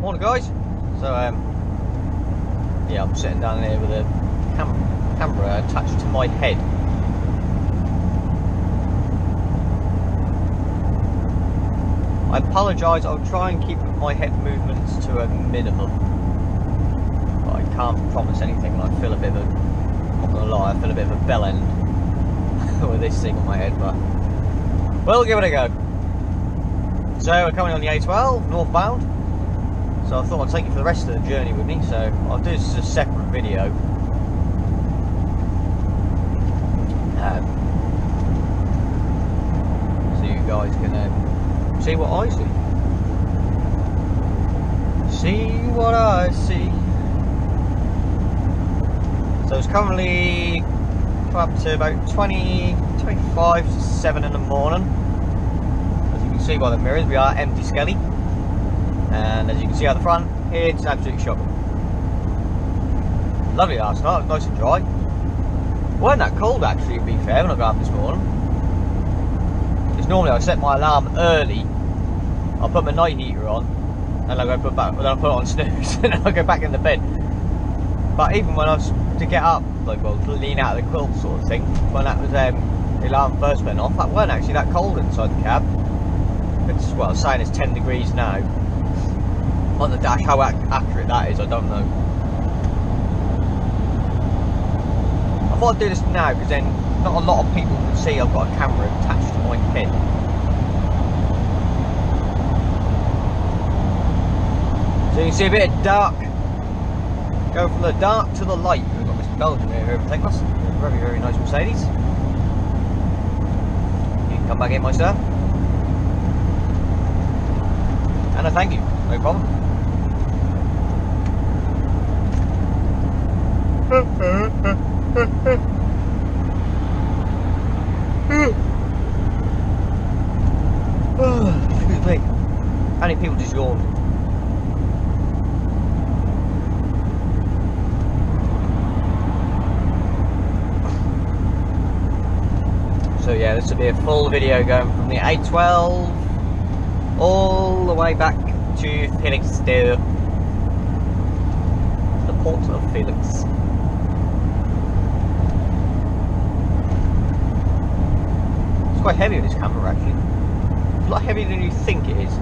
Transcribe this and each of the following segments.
Morning guys. So yeah, I'm sitting down here with a camera attached to my head. I apologise, I'll try and keep my head movements to a minimum, but I can't promise anything. I feel a bit of a, I'm not gonna lie, I feel a bit of a bell end with this thing on my head, but we'll give it a go. So we're coming on the A12 northbound, so I thought I'd take you for the rest of the journey with me. So I'll do this as a separate video, so you guys can see what I see. See what I see. So it's currently up to about 25 to 7 in the morning. As you can see by the mirrors, we are empty skelly, and as you can see out the front, it's absolutely shocking. Lovely last night, it was nice and dry. It wasn't that cold actually, to be fair, when I got up this morning. Because normally I set my alarm early, I put my night heater on, and I go put back, then I put it on snooze, and then I go back in the bed. But even when I was to get up, like, well, to lean out of the quilt sort of thing, when that was the alarm first went off, that weren't actually that cold inside the cab. It's, well, saying it's 10 degrees now. On the dash, how accurate that is, I don't know. I thought I'd do this now because then not a lot of people can see I've got a camera attached to my head. So you can see a bit of dark, go from the dark to the light. We've got Mr. Belgium here overtaking us, a very, very nice Mercedes. You can come back in, my sir. And I thank you, no problem. Excuse me. How many people just yawned? So yeah, this will be a full video going from the A12 all the way back to Felix, the port of Felix. It's quite heavy with this camera actually. It's a lot heavier than you think it is.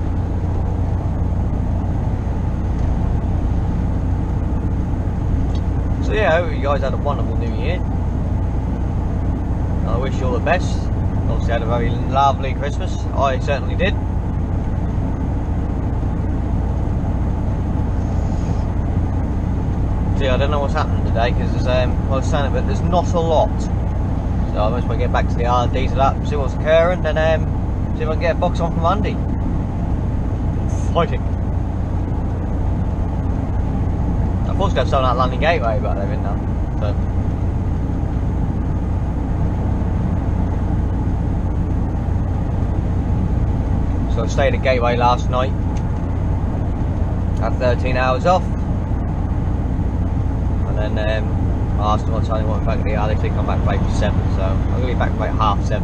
So yeah, I hope you guys had a wonderful New Year. I wish you all the best. Obviously had a very lovely Christmas. I certainly did. See, I don't know what's happening today because there's, I was saying, but there's not a lot. So I must get back to the R&D to that, see what's occurring, and see if I can get a box on from Andy. Fighting. I thought I was going to sell that landing gateway, but I didn't know. So I stayed at Gateway last night. Had 13 hours off. And then I asked them what time they want me back at the yard. They said come back by 7, so I'm going to be back by 7:30.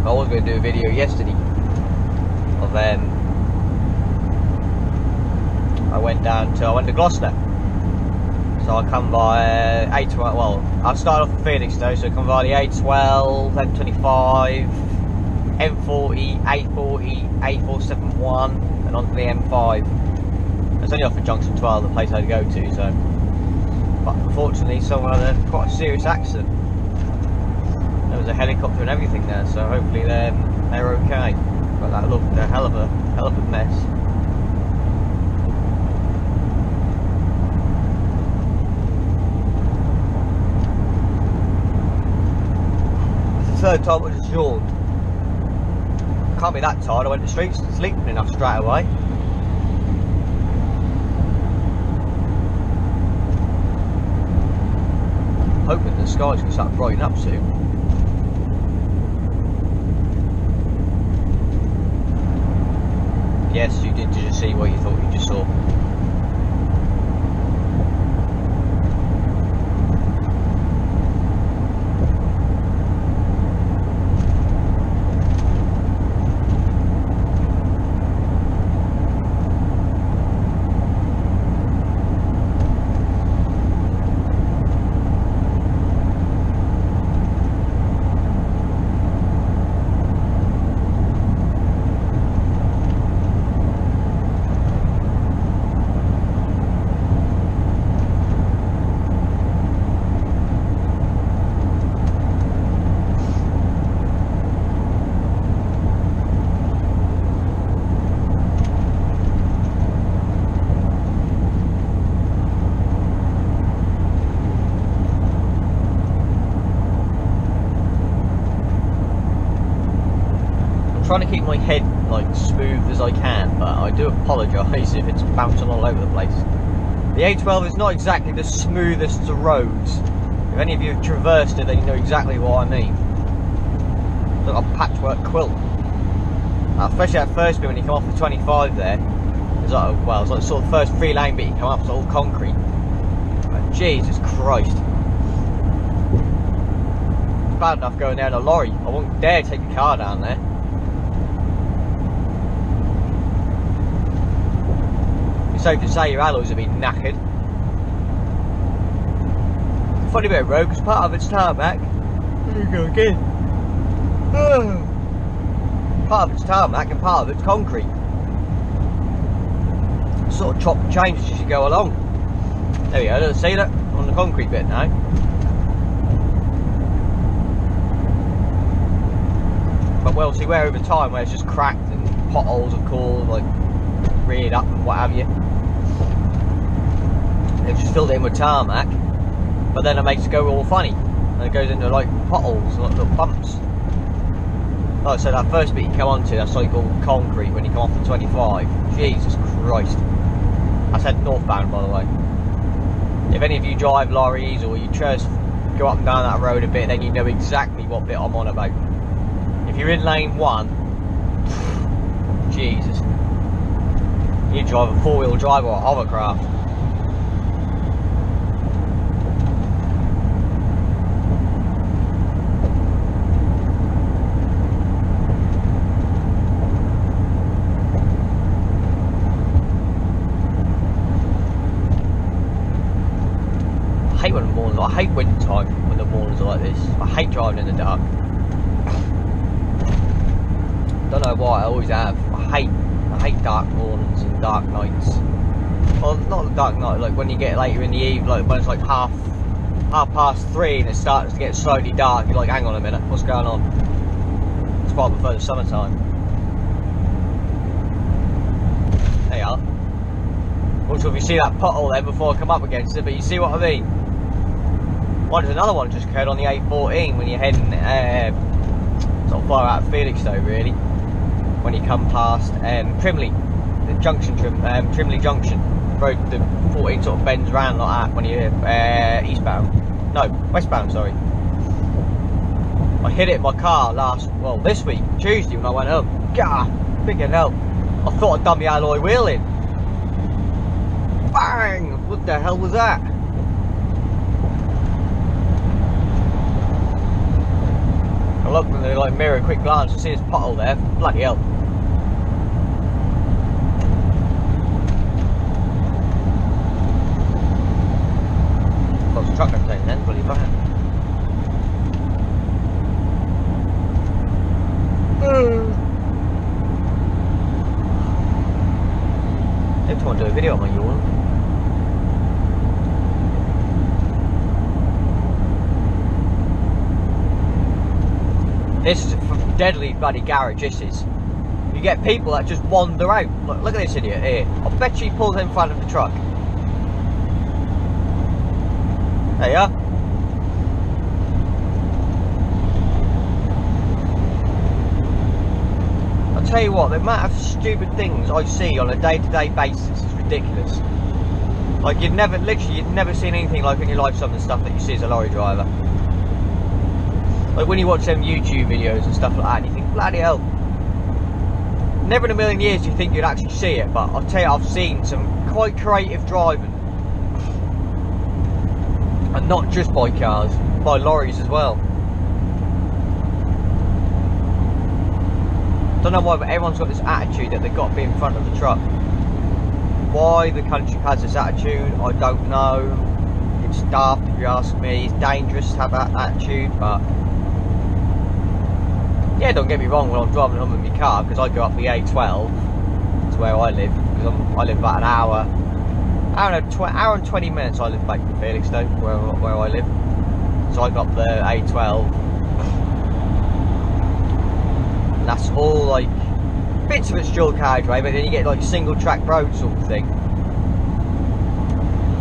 I was going to do a video yesterday of I went to Gloucester. So I come by A12, well, I started off at Phoenix though, so I come by the A12, M25, M40, A40, A471, and onto the M5. It's only off at Junction 12, the place I had to go to, so. But unfortunately, someone had quite a serious accident. There was a helicopter and everything there, so hopefully they're okay. But that looked a hell of a mess. Third time I just yawned. Can't be that tired, I went to sleep enough straight away. Hoping the skies can start brightening up soon. Yes, you did just see what you thought you just saw. trying to keep my head like smooth as I can, but I do apologise if it's bouncing all over the place. The A12 is not exactly the smoothest of roads. If any of you have traversed it, then you know exactly what I mean. It's like a patchwork quilt. Especially at first bit when you come off the 25 there. It's like, well, it's like sort of the first 3-lane bit you come up, it's all concrete. But Jesus Christ. It's bad enough going down a lorry. I won't dare take a car down there. It's safe to say your alloys have been knackered. Funny bit of road, because part of it's tarmac. There you go again. Part of it's tarmac and part of it's concrete. Sort of chop and change as you go along. There we go, let's see that on the concrete bit now. But we'll see where over time where it's just cracked and potholes of course, like reared up and what have you. They've just filled it in with tarmac, but then it makes it go all funny. And it goes into like potholes, like little bumps. Like I said, that first bit you come onto, that's like all concrete when you come off the 25. Jesus Christ. That's head northbound, by the way. If any of you drive lorries or you just go up and down that road a bit, then you know exactly what bit I'm on about. If you're in lane 1, Jesus. You drive a 4-wheel drive or a hovercraft. I hate winter time when the mornings are like this. I hate driving in the dark. Don't know why, I always have. I hate dark mornings and dark nights. Well, not the dark night, like when you get later in the eve, like when it's like half past 3 and it starts to get slightly dark, you're like, hang on a minute, what's going on? That's why I prefer the summertime. There you are. Also, if you see that pothole there before I come up against it, but you see what I mean? Well, there's another one just occurred on the A14 when you're heading sort of far out of Felixstowe, really. When you come past Trimley, the junction, Trimley Junction. Road, the 14 sort of bends round like that when you're eastbound. No, westbound, sorry. I hit it in my car this week, Tuesday, when I went home. God, big hell. I thought I'd done the alloy wheel in. Bang! What the hell was that? I looked in the like mirror, a quick glance, to see this pothole there. Bloody hell. Got a truck upstairs then, bloody bad. Next time I do a video on my yawn. This is a deadly bloody garage, this is. You get people that just wander out. Look at this idiot here. I bet she pulls in front of the truck. There you are. I'll tell you what, the amount of stupid things I see on a day-to-day basis is ridiculous. Like you'd never seen anything like in your life some of the stuff that you see as a lorry driver. Like when you watch them YouTube videos and stuff like that, and you think, bloody hell. Never in a million years do you think you'd actually see it, but I'll tell you, I've seen some quite creative driving. And not just by cars, by lorries as well. Don't know why, but everyone's got this attitude that they've got to be in front of the truck. Why the country has this attitude, I don't know. It's daft if you ask me. It's dangerous to have that attitude, but yeah, don't get me wrong when I'm driving home in my car, because I go up the A12 to where I live, because I live about an hour and 20 minutes I live back from Felixstowe, where I live. So I got up the A12. And that's all like, bits of it's dual carriageway, but then you get like single track road sort of thing.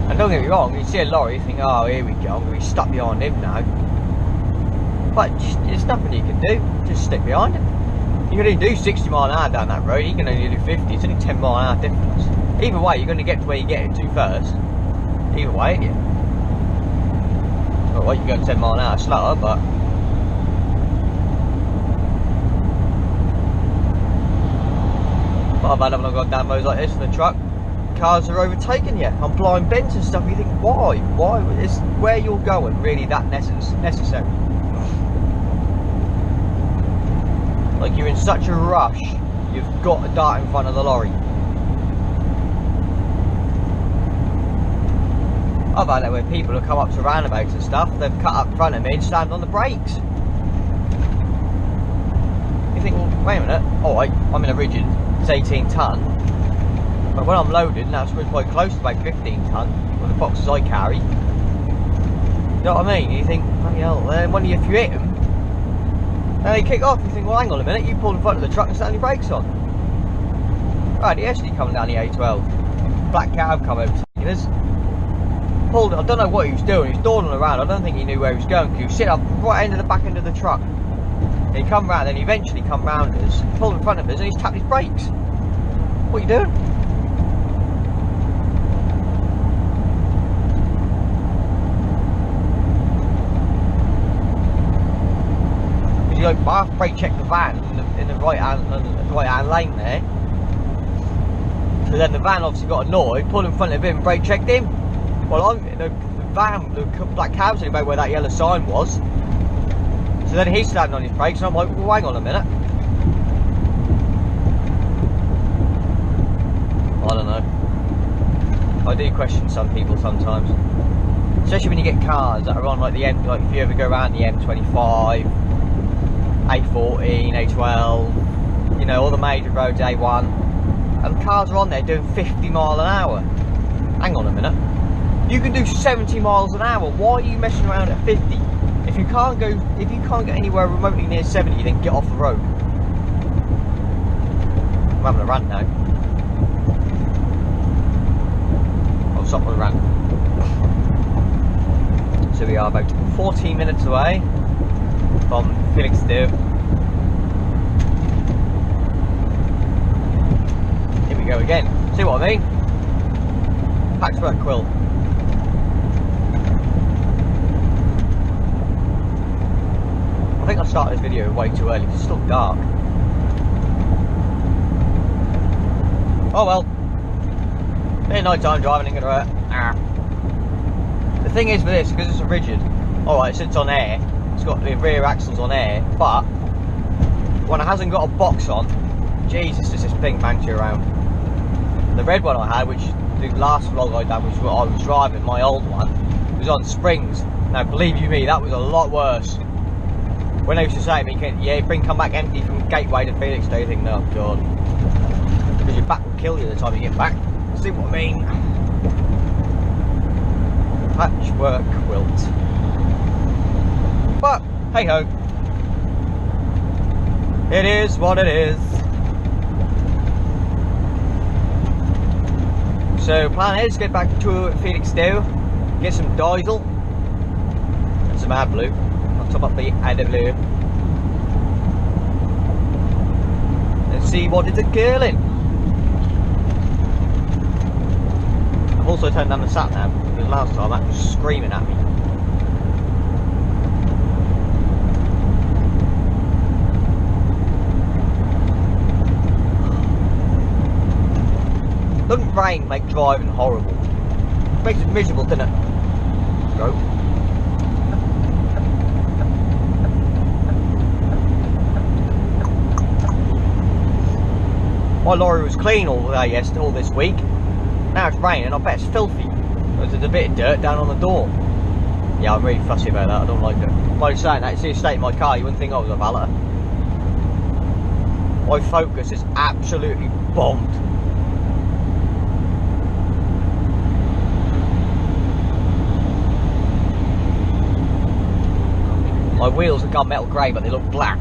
And don't get me wrong, you see a lorry, you think, oh here we go, I'm going to be stuck behind him now. But there's nothing you can do, just stick behind it. You can only do 60 mile an hour down that road, you can only do 50, it's only 10 mile an hour difference. Either way, you're going to get to where you get it to first. Either way, ain't you? Well, you go 10 mile an hour slower, but... I've had I've gone down roads like this in the truck, cars are overtaking you on blind bends and stuff. You think, why? Why is where you're going really that necessary? Like, you're in such a rush, you've got to dart in front of the lorry. I've had that where people have come up to roundabouts and stuff, they've cut up in front of me and slammed on the brakes. You think, well, wait a minute, alright, I'm in a rigid, it's 18 tonne, but when I'm loaded, and that's quite close to about 15 tonne, with the boxes I carry, you know what I mean? You think, bloody hell, then when if you hit them, and they kick off, you think, well, hang on a minute, you pulled in front of the truck and slammed your brakes on. Right, the SD coming down the A12, black cab come over taking us. Pulled it, I don't know what he was doing, he was dawdling around, I don't think he knew where he was going, because he was sitting up right end of the back end of the truck. And he come round, then he eventually come round us, pulled in front of us, and he's tapped his brakes. What are you doing? Because you like half brake check the van in the right hand lane there. So then the van obviously got annoyed, pulled in front of him and brake checked him. Well, the van, the black cab's about where that yellow sign was. So then he's slamming on his brakes, and I'm like, well, hang on a minute. I don't know. I do question some people sometimes. Especially when you get cars that are on like the M, like if you ever go around the M25, A14, A12, you know, all the major roads, A1, and cars are on there doing 50 mile an hour. Hang on a minute. You can do 70 miles an hour. Why are you messing around at 50? If you can't get anywhere remotely near 70, then get off the road. I'm having a rant now. I'll stop with a rant. So we are about 14 minutes away from Felixstowe. Here we go again. See what I mean? Patchwork quilt. I think I started this video way too early, it's still dark. Oh well. It's night time driving, ain't gonna hurt. The thing is with this, because it's a rigid, alright, so it's on air, it's got the rear axles on air, but when it hasn't got a box on, Jesus, does this thing bangs you around. The red one I had, which the last vlog I done, which I was driving, my old one, was on springs. Now believe you me, that was a lot worse. When they used to say to me, yeah, come back empty from Gateway to Felixstowe, you think, no, God. Because your back will kill you the time you get back. See what I mean? Patchwork quilt. But, hey ho. It is what it is. So, plan is to get back to Felixstowe, get some diesel, and some AdBlue. Top up the AdBlue and see what it's curling. I've also turned down the sat nav because last time that was screaming at me. Doesn't rain make driving horrible? It makes it miserable, doesn't it? Go. My lorry was clean all this week. Now it's raining, I bet it's filthy. There's a bit of dirt down on the door. Yeah, I'm really fussy about that, I don't like it. By saying that, you see the state of my car, you wouldn't think I was a valeter. My Focus is absolutely bombed. My wheels are gunmetal grey, but they look black.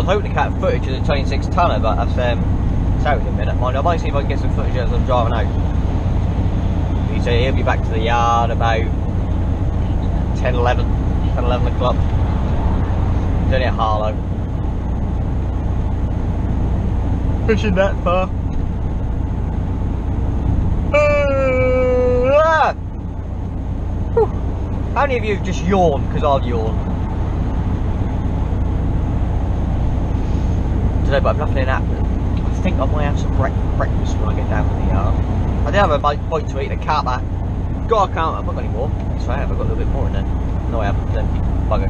was hoping to catch footage of the 26 tonner, but that's out in a minute. Mind, I might see if I can get some footage as I'm driving out. He said he'll be back to the yard about 10, 11 o'clock. It's only a Harlow. Fishing that far. How many of you have just yawned because I've yawned? Today, but I've nothing happened. I think I might have some breakfast when I get down to the yard. I did have a bite to eat, a cat that. God, I can't, I've not got any more. Yes, I have, I've got a little bit more in there. No, I haven't, it's empty. Bugger.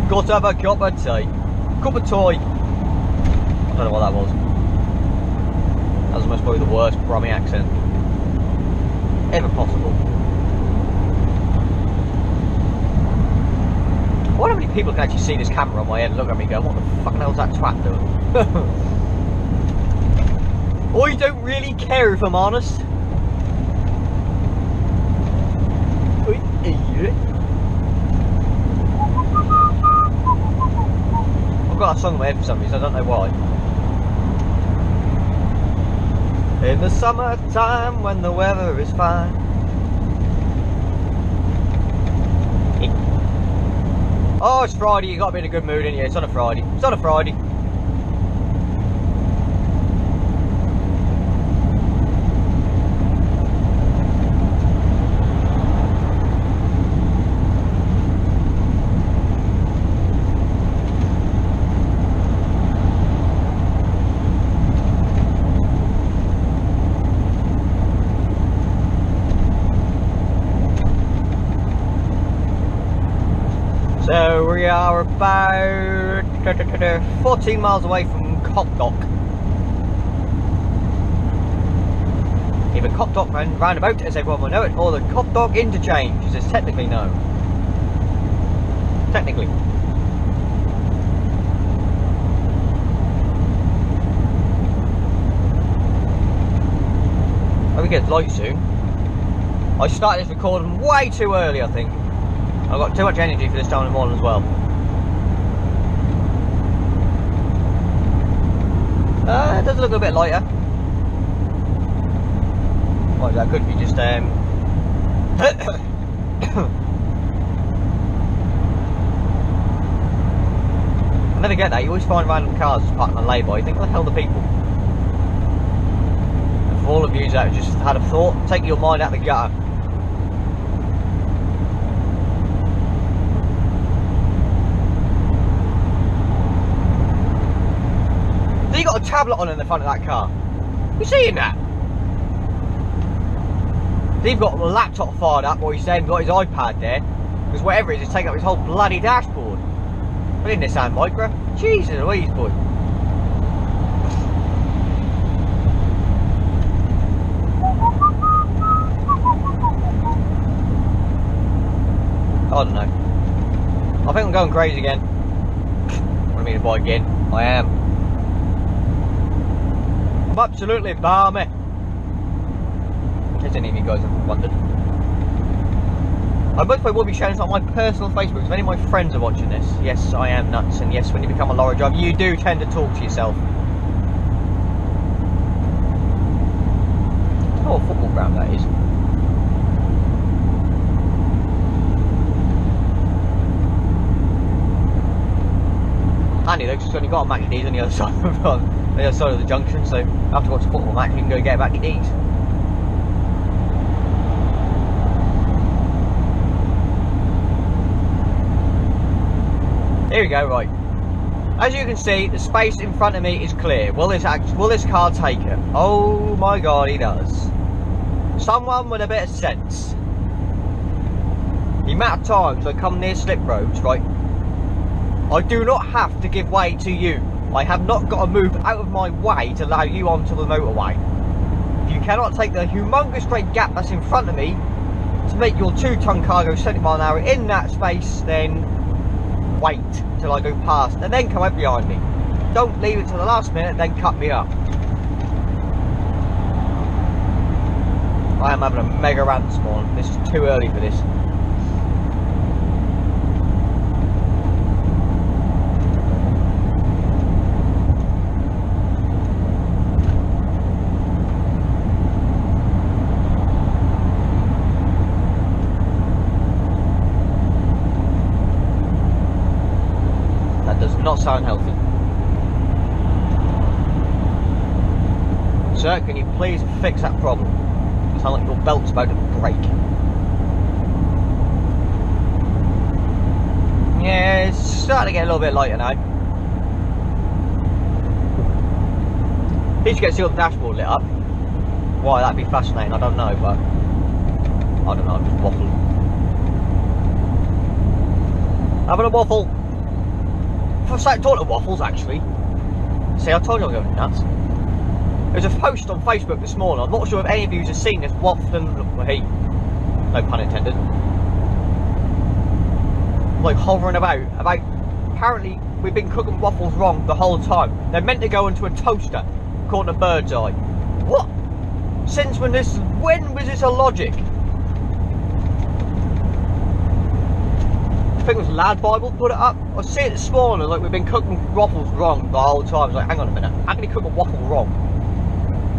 Got to have a cup of tea. Cup of toy. I don't know what that was. That was most probably the worst Brummy accent ever possible. I wonder how many people can actually see this camera on my head and look at me and go, what the fucking hell's that twat doing? Or you don't really care if I'm honest. I've got that song in my head for some reason, I don't know why. In the summertime when the weather is fine. Oh, it's Friday, you got to be in a good mood, ain't you? It's on a Friday. It's on a Friday. So we are about 14 miles away from Copdock. Either Copdock roundabout, as everyone will know it, or the Copdock interchange, as it's technically known. Technically. Hope we get light soon. I started this recording way too early, I think. I've got too much energy for this time in the morning as well. It does look a bit lighter. Well, that could be just I never get that. You always find random cars just parked on a lay-by. You think, what the hell are the people? And for all of you that have just had a thought, take your mind out the gutter. You got a tablet on in the front of that car. You seeing that? He's got a laptop fired up, or he's saying got his iPad there, because whatever it is, it's taking up his whole bloody dashboard. But in this hand micro, Jesus Louise, boy. I don't know. I think I'm going crazy again. What do you mean by again? I am. Absolutely balmy. In case any of you guys have wondered. I most probably will be sharing this on my personal Facebook. If any of my friends are watching this, yes, I am nuts. And yes, when you become a lorry driver, you do tend to talk to yourself. Oh, a football ground that is. Handy though, because it's only got a Mac and D's on the other side of the junction, so after watch a football match you can go get a Mac and D's. Here we go, right. As you can see, the space in front of me is clear. Will this car take it? Oh my god, he does. Someone with a bit of sense. The amount of times I come near slip roads, right, I do not have to give way to you. I have not got to move out of my way to allow you onto the motorway. If you cannot take the humongous great gap that's in front of me to make your 2-ton car go 70 miles an hour in that space, then wait till I go past and then come up behind me. Don't leave it to the last minute and then cut me up. I am having a mega rant this morning. This is too early for this. not so unhealthy. Sir, can you please fix that problem? It sounds like your belt's about to break. Yeah, it's starting to get a little bit lighter now. He should get to see all the dashboard lit up. Why, that'd be fascinating, I don't know, but I don't know, I'm just waffling. Having a waffle. I was like talking to waffles actually. See, I told you I was going nuts. There's a post on Facebook this morning. I'm not sure if any of you have seen this waffling. Well, hey, no pun intended. Like hovering about apparently we've been cooking waffles wrong the whole time. They're meant to go into a toaster, according to Bird's Eye. What? Since when was this a logic? I think it was Lad Bible put it up. I see it this morning, like we've been cooking waffles wrong the whole time. I was like, hang on a minute, how can you cook a waffle wrong?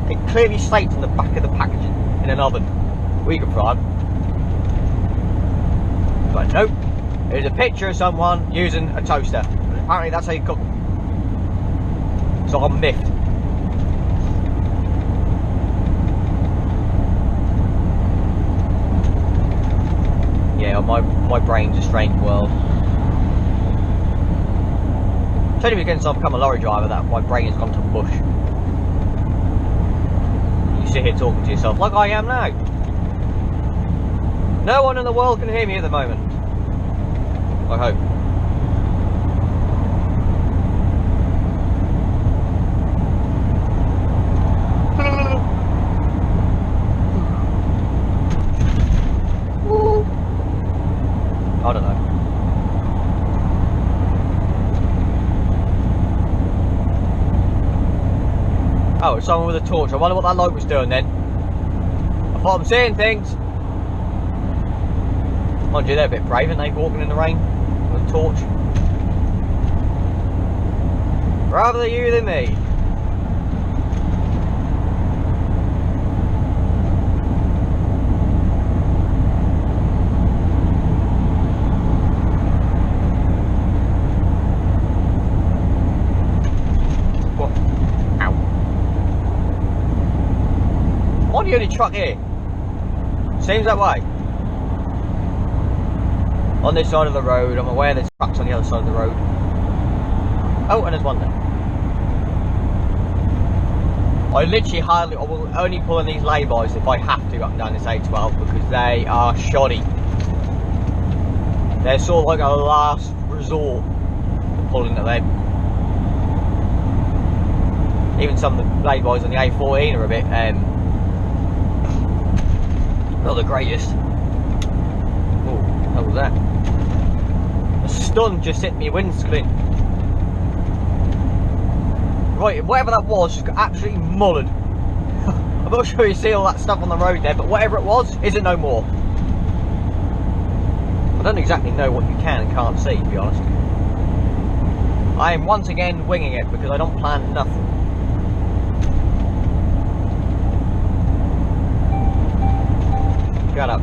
It clearly states on the back of the packaging, in an oven. We could fry them. But nope, there's a picture of someone using a toaster. Apparently that's how you cook them. So I'm miffed. Yeah, my brain's a strange world. It's only because I've become a lorry driver that my brain has gone to mush. You sit here talking to yourself like I am now. No one in the world can hear me at the moment. I hope. I don't know. Oh, it's someone with a torch. I wonder what that light was doing then. I thought I'm seeing things. Mind you, they're a bit brave, aren't they, walking in the rain with a torch? Rather you than me. The only truck here. Seems that way. On this side of the road, I'm aware there's trucks on the other side of the road. Oh, and there's one there. I literally I will only pull in these laybys if I have to up and down this A12 because they are shoddy. They're sort of like a last resort to pulling the lead. Even some of the laybys on the A14 are a bit not the greatest. Oh, what was that? A stun just hit me windscreen. Right, whatever that was just got absolutely mullered. I'm not sure you see all that stuff on the road there, but whatever it was, isn't no more. I don't exactly know what you can and can't see, to be honest. I am once again winging it because I don't plan nothing. Shut up.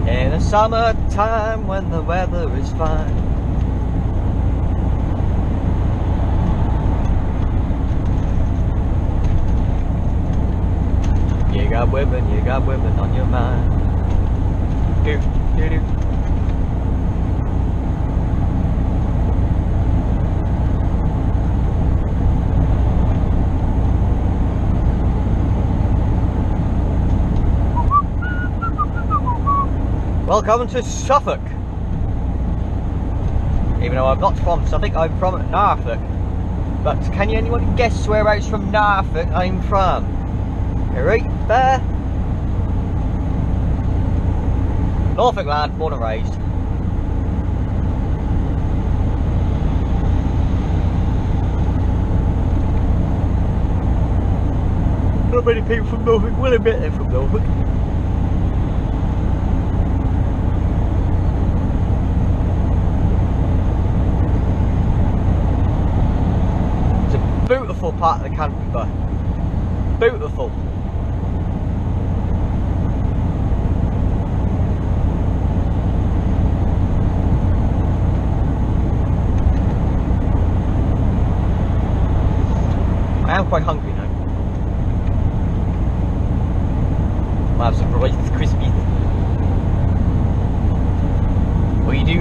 In the summertime when the weather is fine. You got women on your mind. Do, do, do. Welcome to Suffolk. Even though I'm not from Suffolk, I'm from Norfolk. But can anyone guess whereabouts from Norfolk I'm from? Right there. Norfolk lad, born and raised. Not many people from Norfolk will admit they're from Norfolk. Beautiful part of the country, but beautiful.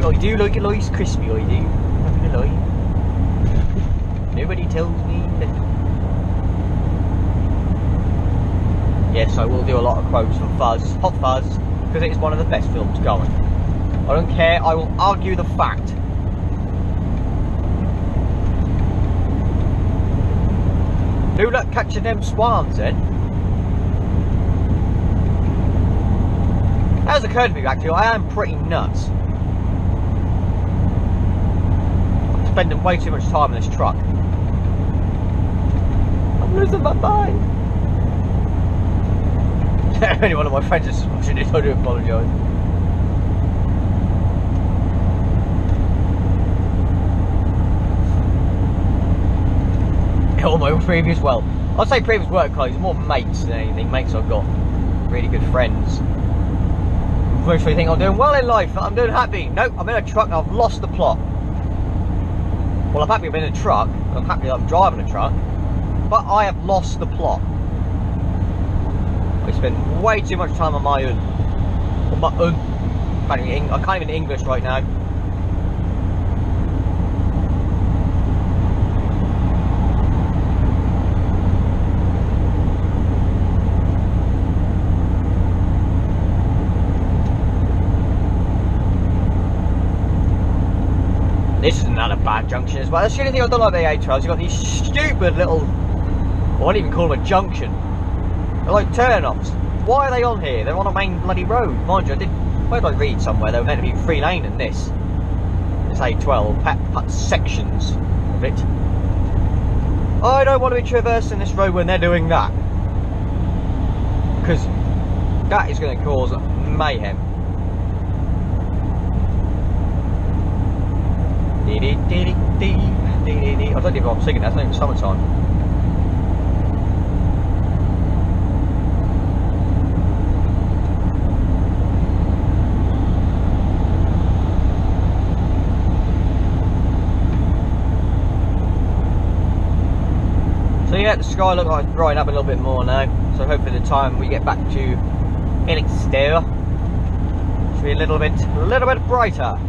I do like a nice crispy, I do. Not gonna lie. Nobody tells me nothing. Yes, I will do a lot of quotes from Fuzz, Hot Fuzz, because it is one of the best films going. I don't care, I will argue the fact. Who luck catching them swans then? As occurred to me actually, I am pretty nuts. I'm spending way too much time in this truck. I'm losing my mind. If any one of my friends is watching this, I do apologise. All my previous, well, I'd say previous work colleagues, more mates than anything. Mates I've got, really good friends. Mostly think I'm doing well in life, I'm doing happy. Nope, I'm in a truck and I've lost the plot. Well, I'm happy I'm in a truck, I'm happy that I'm driving a truck, but I have lost the plot. I spend way too much time on my own. On my own. I can't even English right now. This is another bad junction as well. That's the only thing I don't like about the A12s. You've got these stupid little, I won't even call them a junction. They're like turn-offs. Why are they on here? They're on a main bloody road. Mind you, where did I read somewhere they were meant to be 3 lane in this? This A12, pat sections of it. I don't want to be traversing this road when they're doing that. Because that is going to cause mayhem. I don't even know what I'm singing, that's not even summertime. So yeah, the sky looks like it's brighting up a little bit more now. So hopefully the time we get back to Elixir should be a little bit brighter.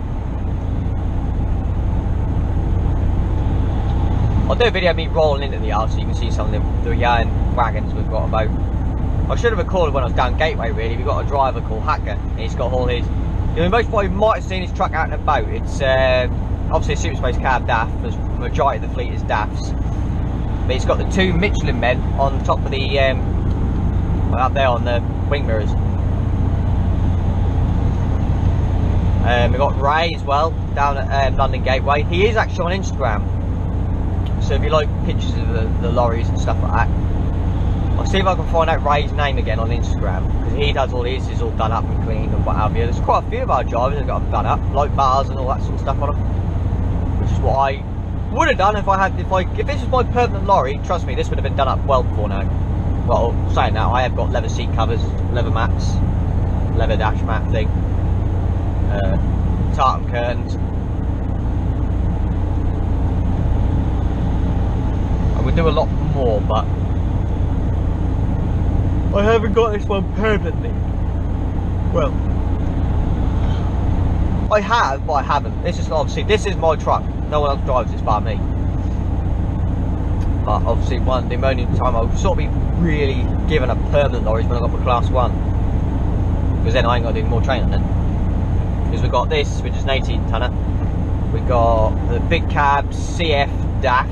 I'll do a video of me rolling into the yard so you can see some of the yarn wagons we've got about. I should have recorded when I was down Gateway really. We've got a driver called Hacker and he's got all his, you know, most probably might have seen his truck out and about. It's obviously a Super Space cab DAF, the majority of the fleet is DAFs. But he's got the 2 Michelin men on top of the, up there on the wing mirrors. We've got Ray as well, down at London Gateway. He is actually on Instagram. So if you like pictures of the lorries and stuff like that, I'll see if I can find out Ray's name again on Instagram, because he does all his, is all done up and clean and what have you. There's quite a few of our drivers that got them done up, like bars and all that sort of stuff on them, which is what I would have done if this was my permanent lorry. Trust me, this would have been done up well before now. Well, saying that, I have got leather seat covers, leather mats, leather dash mat thing, tartan curtains. I would do a lot more, but I haven't got this one permanently. Well, I have, but I haven't. This is obviously, this is my truck. No one else drives this bar me. But obviously, the only time I'll sort of be really given a permanent lorry is when I got my class 1. Because then I ain't got to do more training then. Because we've got this, which is an 18 tonner. We've got the big cab CF DAF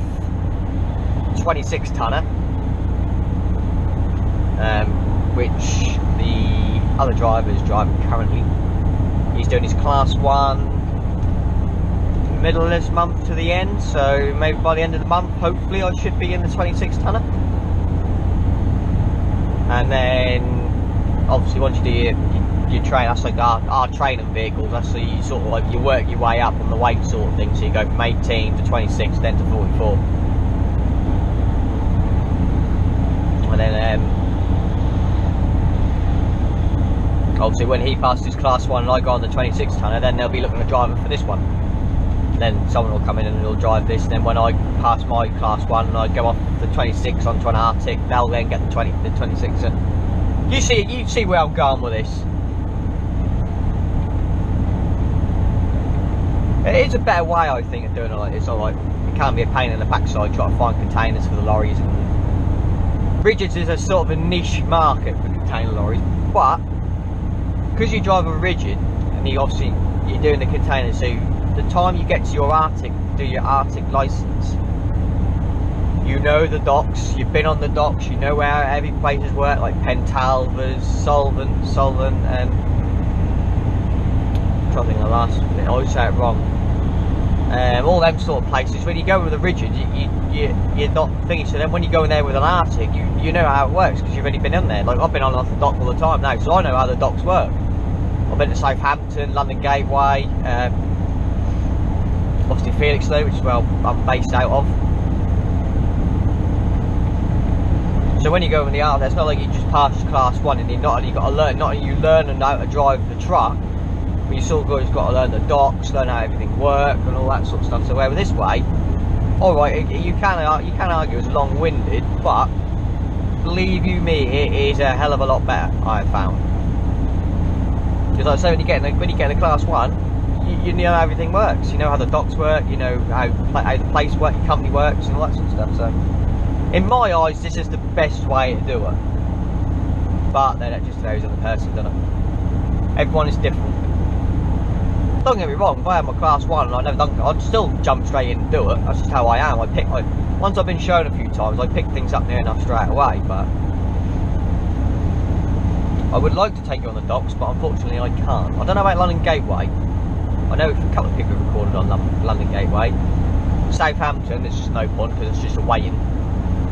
26 tonner, which the other driver is driving currently. He's doing his class 1 middle of this month to the end, so maybe by the end of the month hopefully I should be in the 26 tonner. And then obviously once you do your train, that's like our training vehicles, that's so you sort of like you work your way up on the weight sort of thing, so you go from 18 to 26 then to 44. And then obviously when he passes his class 1 and I go on the 26 tonner, then they'll be looking at driving for this one. And then someone will come in and they'll drive this, and then when I pass my class 1 and I go off the 26 onto an Arctic, they'll then get the 26. You see where I'm going with this. It is a better way, I think, of doing it like this. All right, it can be a pain in the backside trying to find containers for the lorries. And rigids is a sort of a niche market for container lorries, but because you drive a rigid and you're doing the containers, so the time you get to your Arctic, do your Arctic license, you know the docks, you've been on the docks, you know where every places work, like Pentalvers, Solvent, and I'm trying to think of the last bit, I always say it wrong. All them sort of places. When you go with a rigid, you're not thinking. So then when you go in there with an Arctic, you know how it works because you've already been in there. Like I've been on the dock all the time now, so I know how the docks work. I've been to Southampton, London Gateway, obviously Felixstowe, which is where I'm based out of. So when you go in the Arctic, it's not like you just pass class 1 and you've got to learn. Not only you learn how to drive the truck, but you still got to learn the docks, learn how everything works, and all that sort of stuff. So where this way, all right, you can argue it's long-winded, but believe you me, it is a hell of a lot better. I have found. Because like I say, when you get in a class 1, you know how everything works. You know how the docks work. You know how the place works, your company works, and all that sort of stuff. So, in my eyes, this is the best way to do it. But then it just varies on the person, doesn't it? Everyone is different. Don't get me wrong. If I had my class 1 and I never done it, I'd still jump straight in and do it. That's just how I am. Once I've been shown a few times, I pick things up near enough straight away. But I would like to take you on the docks, but unfortunately I can't. I don't know about London Gateway. I know a couple of people have recorded on London Gateway. Southampton, there's just no point because it's just a waiting.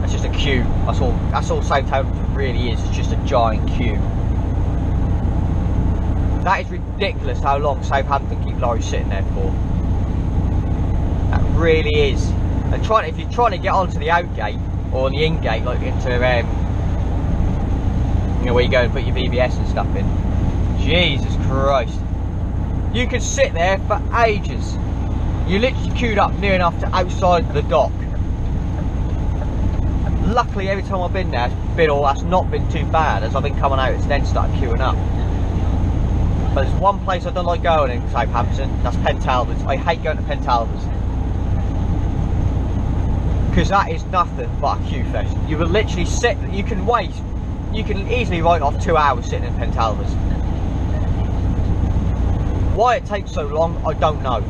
It's just a queue. That's all Southampton really is. It's just a giant queue. That is ridiculous how long Southampton keep lorries sitting there for. That really is. And if you're trying to get onto the out gate or the in gate, like into you know, where you go and put your BBS and stuff in. Jesus Christ. You could sit there for ages. You literally queued up near enough to outside the dock. Luckily, every time I've been there, that's not been too bad. As I've been coming out, it's then started queuing up. But there's one place I don't like going in Southampton, that's Pentalvers. I hate going to Pentalvers. Because that is nothing but a queue fest. You will literally sit, you can easily write off 2 hours sitting in Pentalvers. Why it takes so long, I don't know.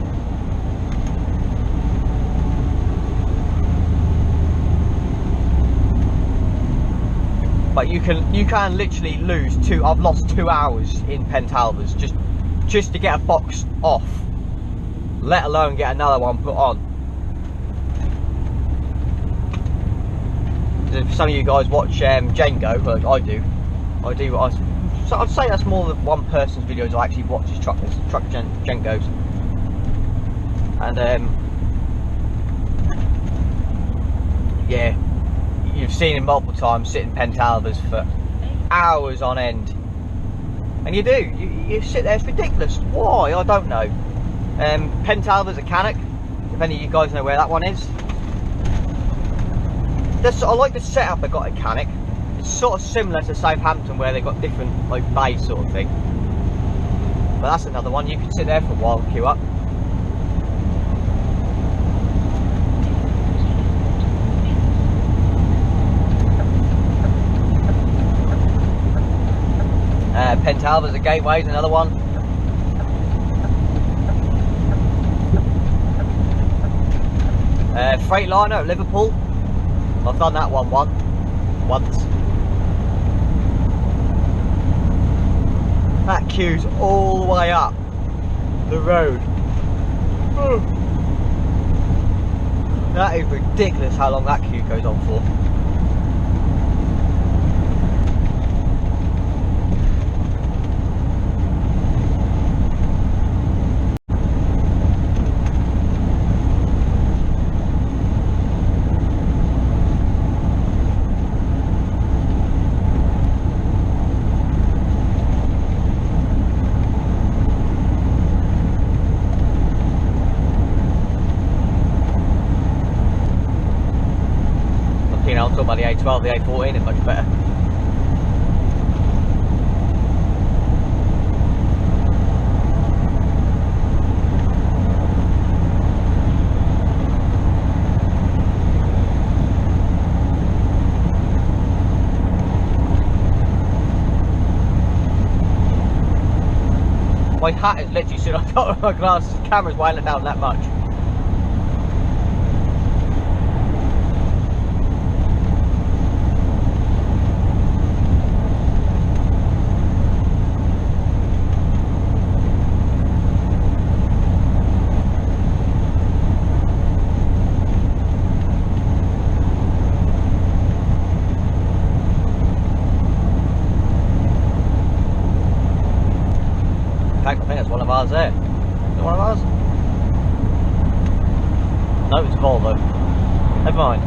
But you can literally lose I've lost 2 hours in Pentalvers just to get a box off, let alone get another one put on. If some of you guys watch Django, like I do. So I'd say that's more than one person's videos I actually watch is truck Djangos. And yeah. You've seen him multiple times sitting Pentalvers for hours on end, and you sit there. It's ridiculous. Why? I don't know. Pentalvers at Cannock, if any of you guys know where that one is. I like the setup they got at Cannock. It's sort of similar to Southampton, where they've got different like bays sort of thing. But that's another one. You can sit there for a while and queue up. Pentalvers at Gateway's another one. Freightliner at Liverpool. I've done that one once. That queue's all the way up the road. That is ridiculous how long that queue goes on for. By the A12, the A14 is much better. My hat is literally sitting on top of my glasses. The camera's winding down that much. I think that's one of ours there. Is it one of ours? No, it's a Volvo. Never mind.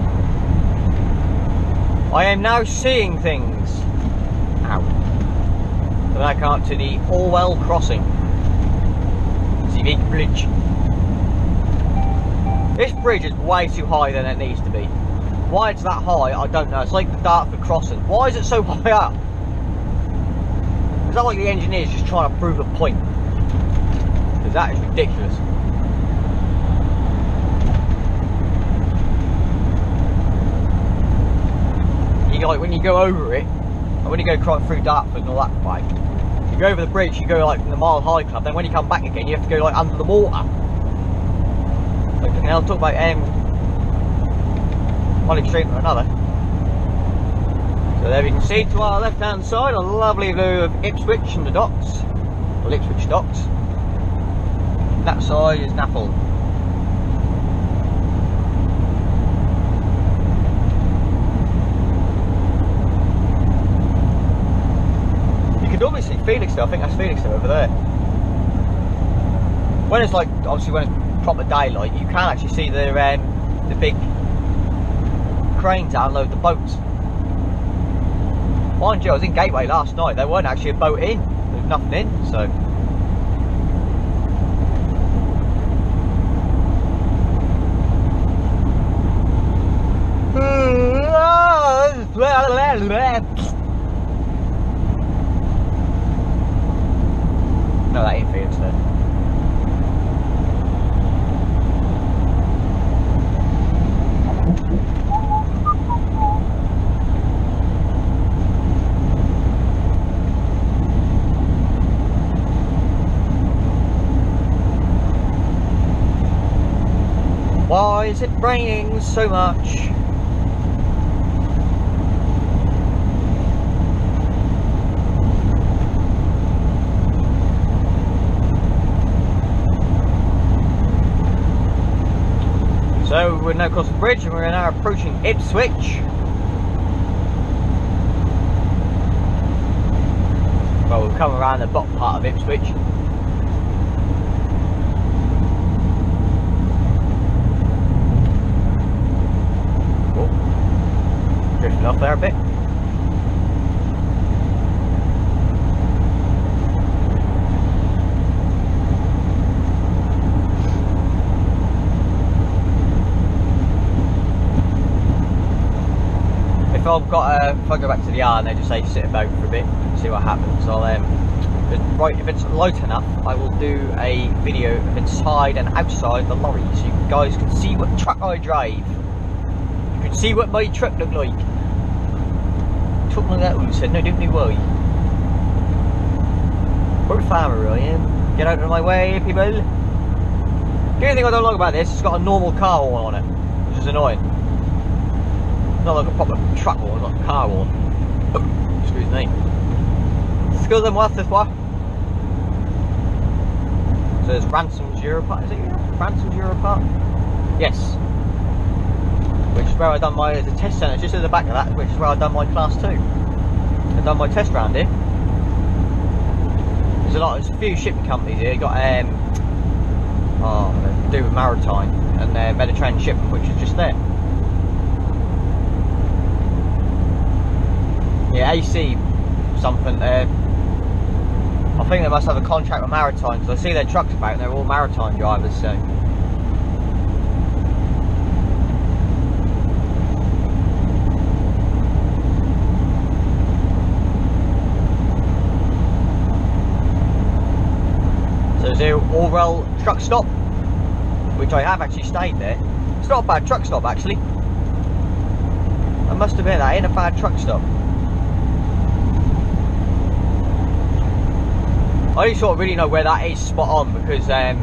I am now seeing things. Ow. So I come up to the Orwell crossing. The big bridge. This bridge is way too high than it needs to be. Why it's that high, I don't know. It's like the Dartford crossing. Why is it so high up? Is that like the engineer's just trying to prove a point? Because that is ridiculous. You like when you go over it, and when you go through Dartford and all that way, you go over the bridge, you go like in the Mile High Club. Then when you come back again, you have to go like under the water. Like, and I'll talk about one extreme or another. So there we can see to our left hand side a lovely view of Ipswich and the docks, or Ipswich docks. That side is Naffle. You can normally see Felixstowe. I think that's Felixstowe over there. When it's like, obviously when it's proper daylight, you can actually see the big cranes that unload the boats. Mind you, I was in Gateway last night, there weren't actually a boat in, there was nothing in, so. No, that ain't Felixstowe. Why is it raining so much? So we're now across the bridge and we're now approaching Ipswich. Well, we'll come around the bottom part of Ipswich. Drifting off there a bit. If I go back to the yard and they just say sit about for a bit, see what happens, I'll right, if it's light enough, I will do a video of inside and outside the lorry so you guys can see what truck I drive. You can see what my truck look like. Talking like that, who said no, don't be worried. What a farmer I am. Get out of my way, people. The only thing I don't like about this, it's got a normal car horn on it, which is annoying. Not like a proper truck horn, like a car horn. Excuse me. Excuse me, what's this one? So there's Ransom's Europark, is it Ransom's Europark? Yes. Which is where I done my the test centre, just at the back of that, which is where I done my class 2. I've done my test round here. There's a few shipping companies here. You got they do with maritime and Mediterranean shipping, which is just there. Yeah, AC something. I think they must have a contract with maritime because I see their trucks about and they're all maritime drivers. So. There's the Orwell truck stop, which I have actually stayed there. It's not a bad truck stop actually. I must admit that ain't a bad truck stop. I only sort of really know where that is spot on because I'm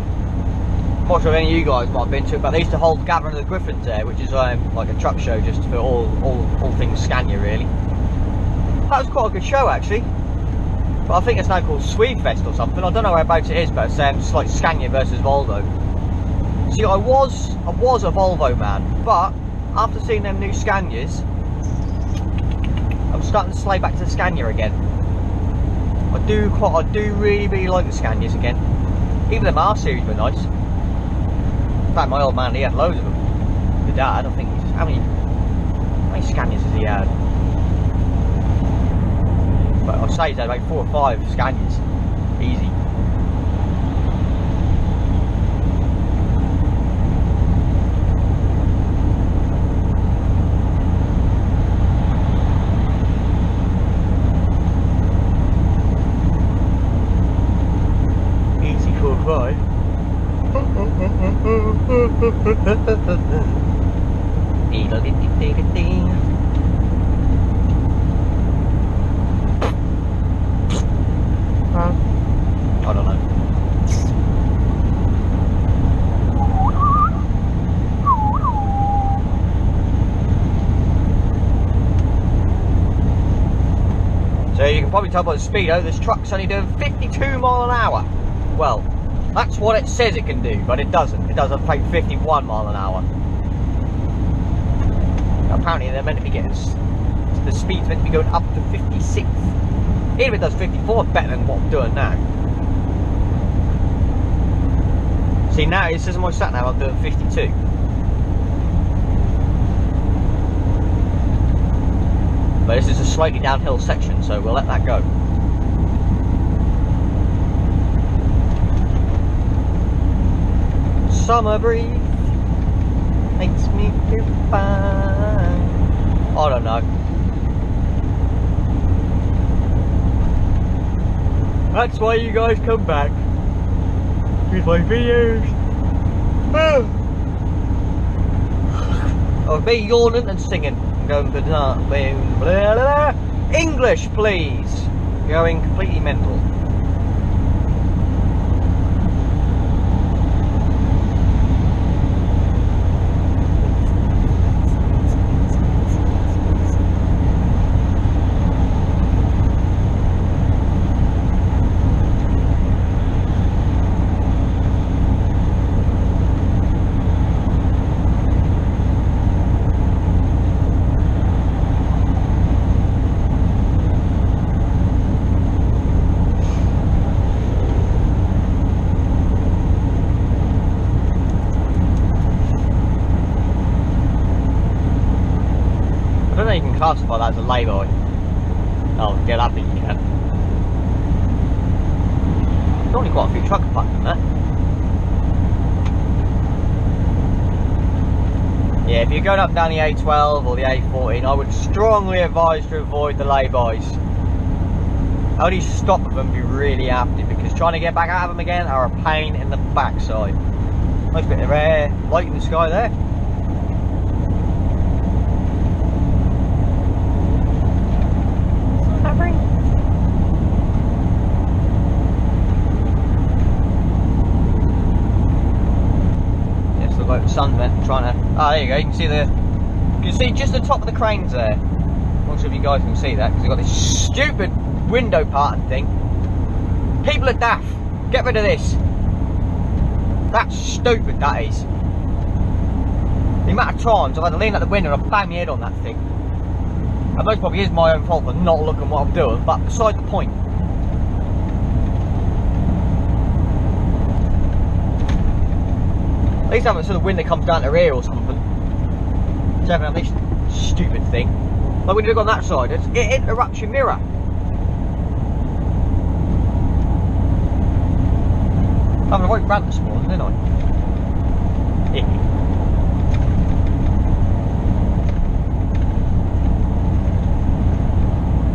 not sure if any of you guys might have been to it, but they used to hold Gathering of the Griffins there, which is like a truck show just for all things Scania really. That was quite a good show actually. But I think it's now called Swedefest or something. I don't know whereabouts it is, but it's like Scania versus Volvo. See, I was a Volvo man, but after seeing them new Scanias, I'm starting to slay back to the Scania again. I do really like the Scanias again. Even the R series were nice. In fact, my old man, he had loads of them. The dad, I think, how many Scanias has he had? But I'd say he's had about 4 or 5 Scanias. Easy. Easy cool ride. I don't know. So you can probably tell by the speedo, this truck's only doing 52 mile an hour. Well, that's what it says it can do, but it doesn't. It does about 51 mile an hour. Apparently they're meant to be getting, the speed's meant to be going up to 56. Even if it does 54, better than what I'm doing now. See, now it says on my sat nav I'm doing 52. But this is a slightly downhill section, so we'll let that go. Summer breeze makes me feel fine. I don't know. That's why you guys come back with my videos. Of me yawning and singing. Going to blah, blah, blah. English, please. Going completely mental. You can classify that as a lay-by. Oh, get that bit you can. There's only quite a few trucks parked in there. Yeah, if you're going up and down the A12 or the A14, I would strongly advise to avoid the lay-bys. Only stop at them if you really have to, because trying to get back out of them again are a pain in the backside. Nice bit of air, light in the sky there. Sun vent trying to, there you go, you can see just the top of the cranes there. I'm not sure if you guys can see that because they've got this stupid window parting thing. People are daft. Get rid of this. That's stupid, that is. The amount of times I've had to lean out the window and I've banged my head on that thing. And most probably is my own fault for not looking what I'm doing, but beside the point. At least I haven't seen the wind that comes down to here or something. So I haven't this stupid thing. Like when you look on that side, it interrupts your mirror. I'm having a right rant this morning, didn't I?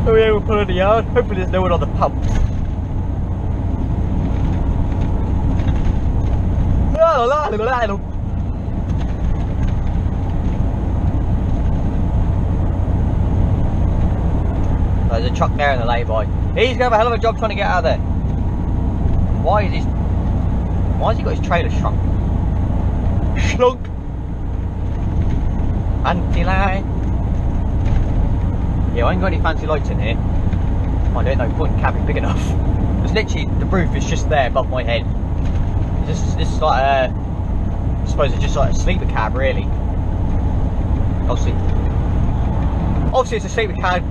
Oh yeah, we'll put it in the yard. Hopefully there's no one on the pump. There's a truck there in the lay-by. He's going to have a hell of a job trying to get out of there. Why has he got his trailer shrunk? Shrunk! Anti-light. Yeah, I ain't got any fancy lights in here. I don't know, point cabin big enough. Because literally the roof is just there above my head. This is like a, I suppose it's just like a sleeper cab really. Obviously it's a sleeper cab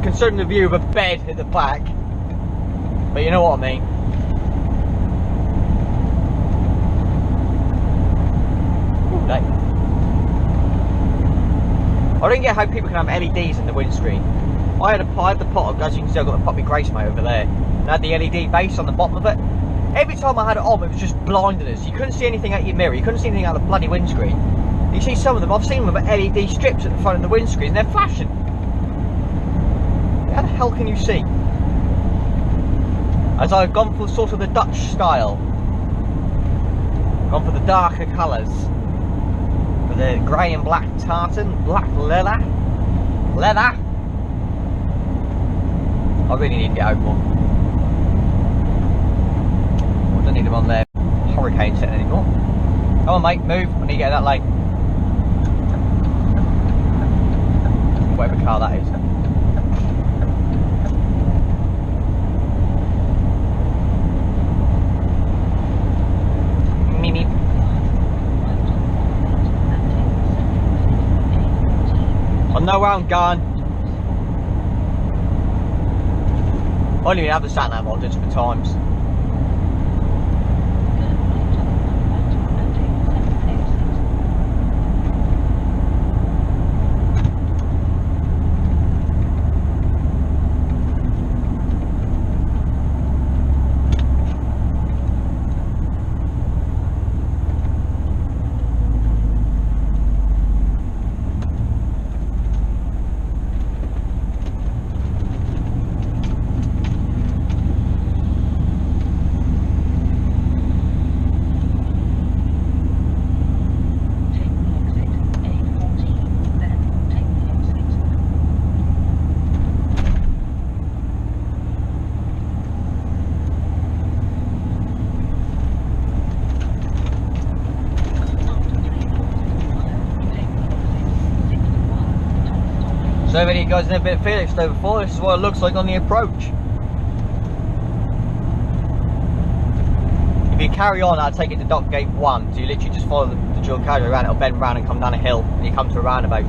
concerning the view of a bed at the back. But you know what I mean. Ooh, I don't get how people can have LEDs in the windscreen. I had the pot, as you can see I've got the Poppy Grace mate over there. And I had the LED base on the bottom of it. Every time I had it on, it was just blinding us. You couldn't see anything out your mirror, you couldn't see anything out of the bloody windscreen. You see some of them, I've seen them with LED strips at the front of the windscreen, and they're flashing. How the hell can you see? As I've gone for sort of the Dutch style. Gone for the darker colours. With the grey and black tartan, black leather. Leather! I really need to get out more. I don't need them on their hurricane set anymore. Come on mate, move, I need to get out that lane. Whatever car that is. Meep meep. I know where I'm going. I don't even have the sat nav on just for times. So many of you guys never been at Felixstowe before, this is what it looks like on the approach. If you carry on, I'll take it to dock gate 1, so you literally just follow the dual carriageway around, it'll bend round and come down a hill, and you come to a roundabout.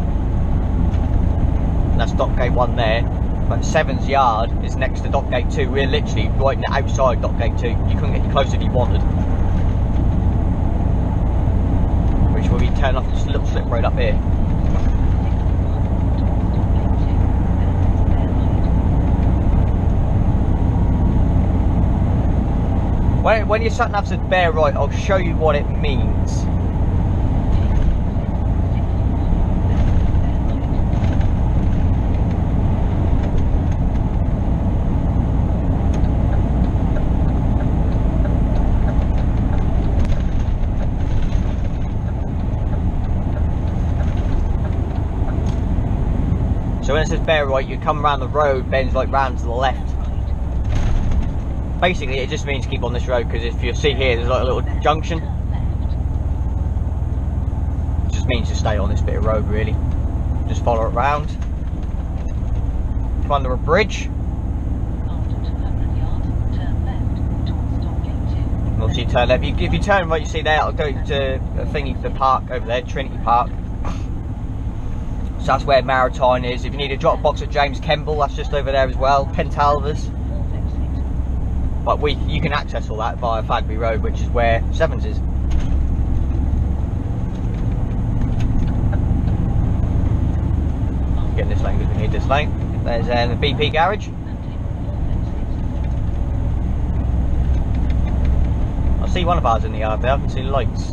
And that's dock gate 1 there, but 7's yard is next to dock gate 2, we're literally right outside dock gate 2, you couldn't get closer if you wanted. Which will be turning off this little slip road up here. When your sat nav says bear right, I'll show you what it means. So when it says bear right, you come around the road, bends like round to the left. Basically, it just means keep on this road, because if you see here, there's like a little junction. It just means to stay on this bit of road, really. Just follow it round. Come under a bridge. And obviously you turn left. If you turn right, you see there, it'll go to a thingy for the park over there, Trinity Park. So that's where Maritime is. If you need a drop box at James Kemble, that's just over there as well. Pentalvers. But you can access all that via Fagby Road, which is where 7's is. Getting this lane because we need this lane. There's the BP garage. I see one of ours in the yard there, I can see lights.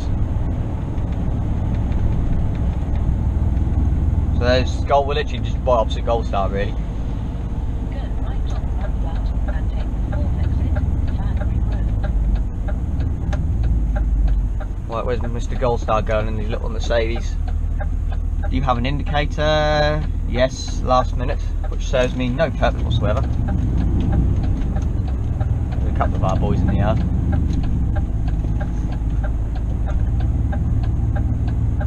So there's Gold, we're literally just right opposite Gold Star really. Right, where's Mr. Goldstar going in his little Mercedes? Do you have an indicator? Yes, last minute, which serves me no purpose whatsoever. a couple of our boys in the yard.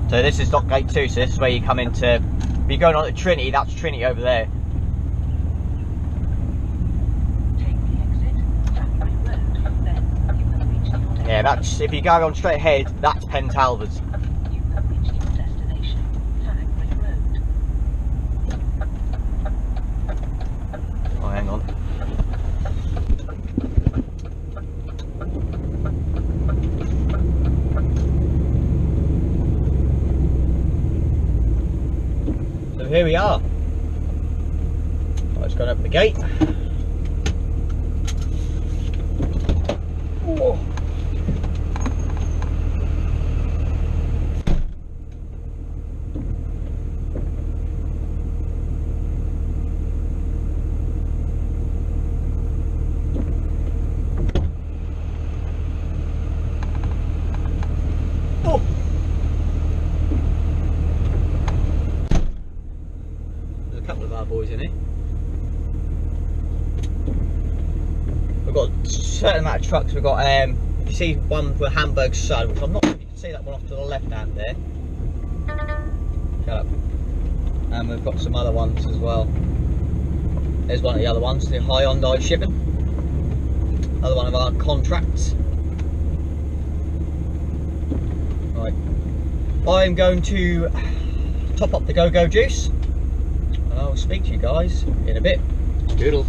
So this is dock gate 2, so this is where you come into, if you're going on to Trinity, that's Trinity over there. Yeah, that's, if you go on straight ahead, that's Pentalvers. Oh, hang on. So here we are. Let's go and open the gate. Oh. Boys in it. We've got a certain amount of trucks. We've got you see one for Hamburg Sud, which I'm not sure if you can see that one off to the left hand there. Shut up. And we've got some other ones as well. There's one of the other ones, the Hyundai shipping. Another one of our contracts. Right. I'm going to top up the go-go juice. I'll speak to you guys in a bit. Doodle.